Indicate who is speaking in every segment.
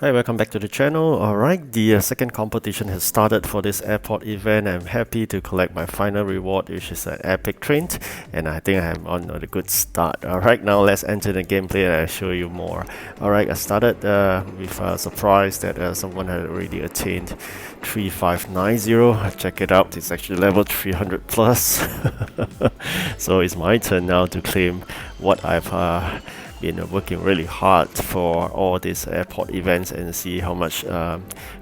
Speaker 1: Hi, welcome back to the channel. Alright, the second competition has started for this airport event. I'm happy to collect my final reward, which is an epic train, and I think I'm on a good start. Alright, now let's enter the gameplay and I'll show you more. Alright, I started with a surprise that someone had already attained 3590. Check it out, it's actually level 300 plus. So it's my turn now to claim what I've been working really hard for all these airport events and see how much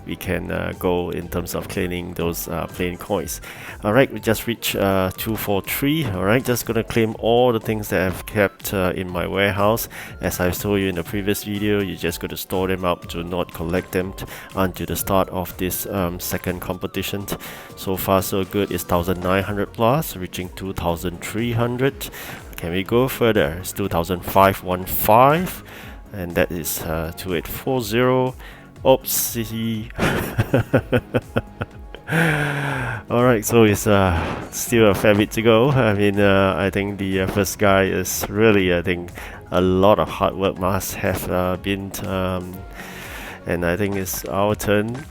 Speaker 1: we can go in terms of claiming those plane coins. Alright, we just reached 243. Alright, just gonna claim all the things that I've kept in my warehouse. As I told you in the previous video, you just got to store them up, do not collect them until the start of this second competition. So far so good, it's 1900 plus, reaching 2300. Can we go further? It's 2515, and that is 2840. Oopsie. Alright, so it's still a fair bit to go. I mean, I think the first guy is really, I think, a lot of hard work must have been, and I think it's our turn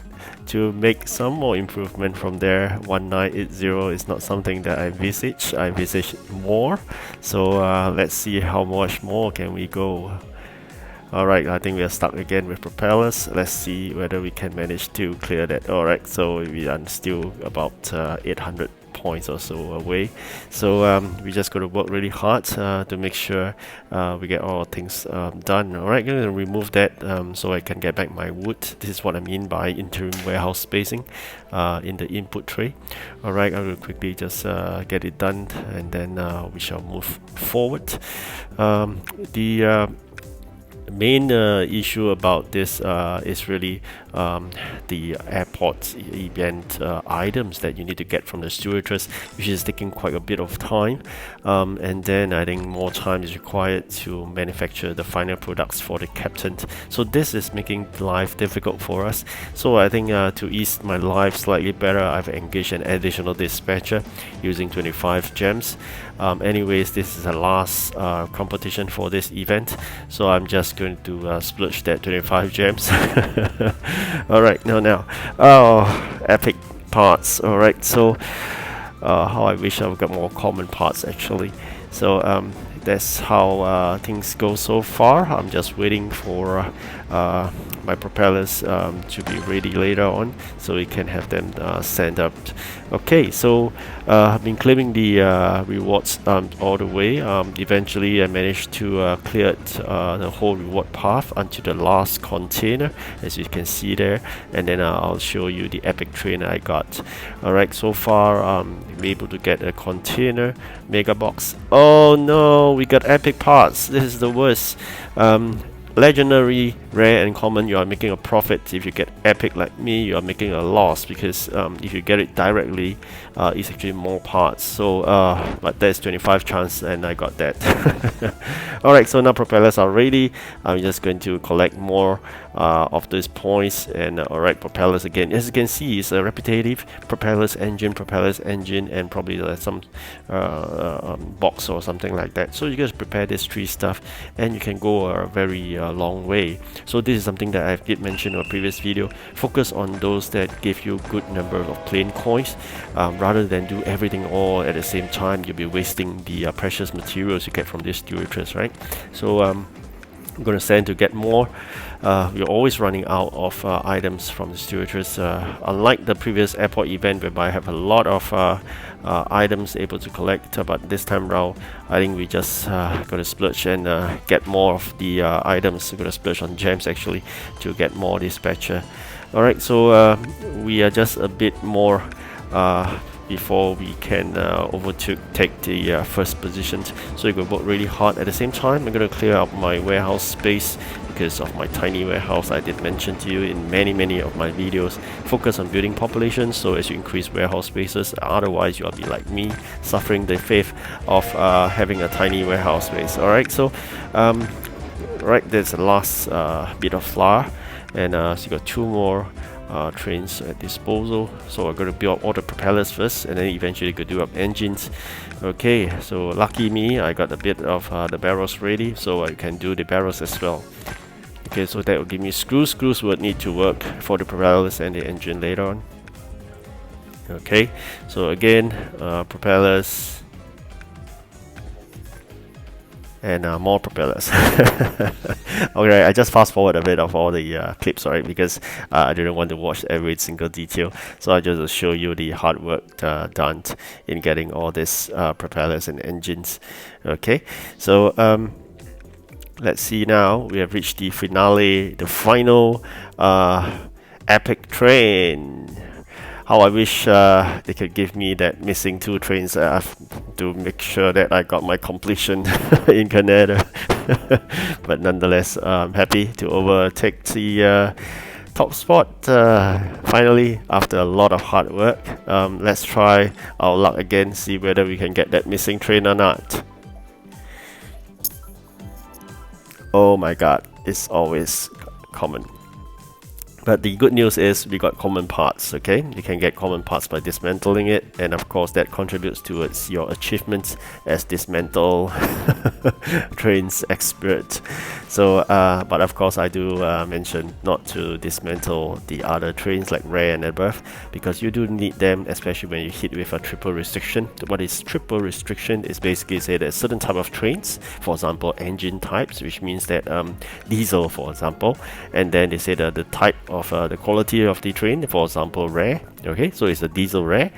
Speaker 1: to make some more improvement from there. 1980 is not something that I envisage more, so let's see how much more can we go. Alright, I think we are stuck again with propellers. Let's see whether we can manage to clear that. Alright, so we are still about 800 points or so away, so we just got to work really hard to make sure we get all things done. Alright, I'm going to remove that so I can get back my wood. This is what I mean by interim warehouse spacing in the input tray. Alright, I will quickly just get it done, and then we shall move forward. The main issue about this is really the airport event items that you need to get from the stewardess, which is taking quite a bit of time, and then I think more time is required to manufacture the final products for the captain. So this is making life difficult for us. So I think to ease my life slightly better, I've engaged an additional dispatcher using 25 gems. Anyways, this is the last competition for this event, so I'm just going to splurge that 25 gems. Alright, now, oh, epic parts. Alright, so how I wish I've got more common parts actually. So that's how things go so far. I'm just waiting for my propellers to be ready later on, so we can have them sent up. Okay, so I've been claiming the rewards all the way. Eventually I managed to clear the whole reward path until the last container, as you can see there, and then I'll show you the epic train I got. Alright, so far I'm able to get a container mega box. Oh no, we got epic parts. This is the worst. Legendary, rare and common, you are making a profit. If you get epic like me, you are making a loss, because if you get it directly, it's actually more parts. So but there's 25 chance and I got that. Alright, so now propellers are ready. I'm just going to collect more of these points, and alright, propellers again. As you can see, it's a repetitive propellers engine, and probably some box or something like that. So you guys prepare this three stuff and you can go a very long way. So this is something that I did mention in a previous video. Focus on those that give you good number of plane coins, rather than do everything all at the same time. You'll be wasting the precious materials you get from this stewardess, right? So I'm going to send to get more. We're always running out of items from the stewardess, unlike the previous airport event whereby I have a lot of items able to collect, but this time around I think we just gonna splurge and get more of the items. We're gonna splurge on gems actually to get more dispatcher. Alright, so we are just a bit more before we can take the first position. So you can work really hard. At the same time, I'm going to clear up my warehouse space because of my tiny warehouse. I did mention to you in many of my videos, focus on building population. So as you increase warehouse spaces, otherwise you'll be like me, suffering the fate of having a tiny warehouse space. Alright, so right, there's the last bit of flour, and so you got two more trains at disposal. So I'm going to build up all the propellers first, and then eventually go do up engines. Okay, so lucky me, I got a bit of the barrels ready, so I can do the barrels as well. Okay, so that will give me screws. Screws would need to work for the propellers and the engine later on. Okay, so again, propellers and more propellers. Okay, I just fast forward a bit of all the clips, right? Because I didn't want to watch every single detail, so I just show you the hard work done in getting all these propellers and engines. Okay, so let's see now. We have reached the finale, the final epic train. How I wish they could give me that missing 2 trains to make sure that I got my completion in Canada. But nonetheless, I'm happy to overtake the top spot finally after a lot of hard work. Let's try our luck again, see whether we can get that missing train or not. Oh my god, it's always common. But the good news is we got common parts, okay? You can get common parts by dismantling it, and of course that contributes towards your achievements as dismantle trains expert. So, but of course I do mention not to dismantle the other trains like rare and above, because you do need them, especially when you hit with a triple restriction. What is triple restriction is basically say that certain type of trains, for example engine types, which means that diesel for example, and then they say that the type of the quality of the train, for example rare. Okay, so it's a diesel rare,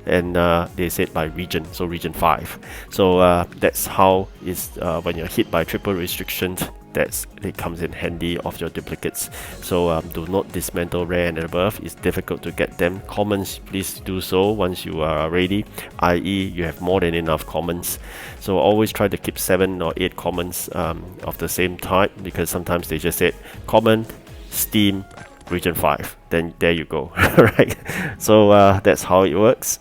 Speaker 1: and they said by region, so region 5. So that's how is when you're hit by triple restrictions, it comes in handy of your duplicates. So do not dismantle rare and above. It's difficult to get them. Commons, please do so once you are ready, i.e. you have more than enough commons. So always try to keep 7 or 8 commons of the same type, because sometimes they just said common, steam, region 5, then there you go. Right, so that's how it works.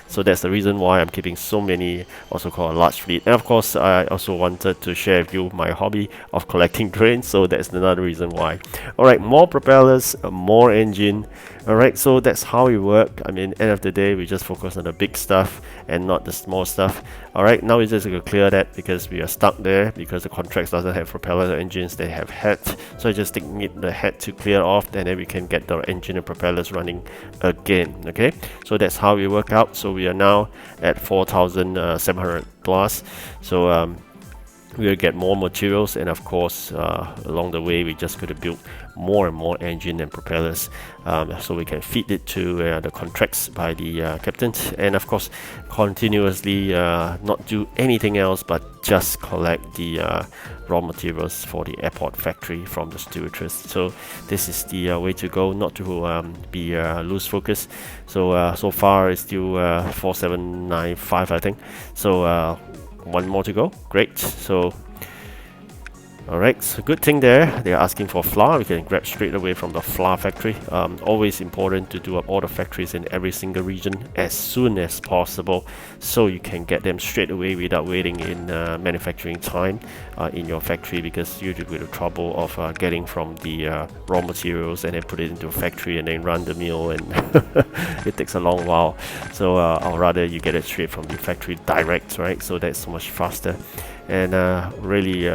Speaker 1: So that's the reason why I'm keeping so many, also called a large fleet. And of course I also wanted to share with you my hobby of collecting trains, so that's another reason why. Alright, more propellers, more engine. Alright, so that's how we work. I mean, end of the day we just focus on the big stuff and not the small stuff. Alright, now we just going to clear that because we are stuck there because the contracts doesn't have propeller or engines, they have head. So I just need the head to clear off, and then we can get the engine and propellers running again. Okay, so that's how we work out. So we are now at 4,700 plus. So we'll get more materials, and of course along the way we just going to build more and more engine and propellers, so we can feed it to the contracts by the captains, and of course continuously not do anything else but just collect the raw materials for the airport factory from the stewardess. So this is the way to go, not to be lose focus. So so far it's still 4795 I think. So one more to go. Great. So alright, so good thing there, they're asking for flour. We can grab straight away from the flour factory. Always important to do up all the factories in every single region as soon as possible, so you can get them straight away without waiting in manufacturing time in your factory, because you do the trouble of getting from the raw materials and then put it into a factory and then run the mill, and it takes a long while. So I'd rather you get it straight from the factory direct, right? So that's so much faster, and really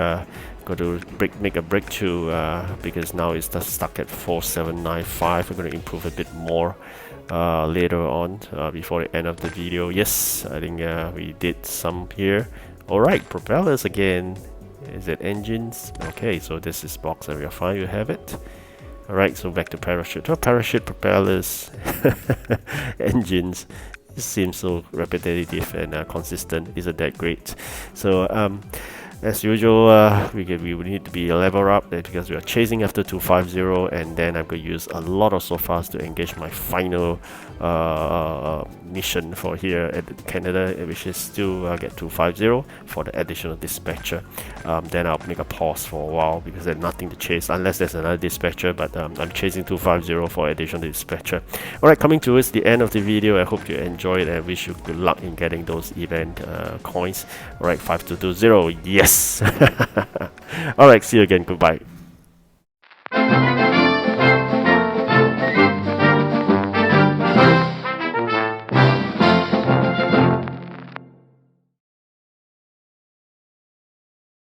Speaker 1: got to make a breakthrough because now it's just stuck at 4795. We're going to improve a bit more later on before the end of the video. Yes, I think we did some here. Alright, propellers again. Is it engines? Okay, so this is box area 5, you have it. Alright, so back to parachute. Oh, parachute, propellers, engines. It seems so repetitive and consistent. Isn't that great? So as usual, we will need to be a level up because we are chasing after 250, and then I'm going to use a lot of sofas to engage my final mission for here at Canada, which is still get 250 for the additional dispatcher. Then I'll make a pause for a while because there's nothing to chase unless there's another dispatcher, but I'm chasing 250 for additional dispatcher. Alright, coming towards the end of the video, I hope you enjoyed, and I wish you good luck in getting those event coins. Alright, 5220, yes. Alright, see you again, goodbye.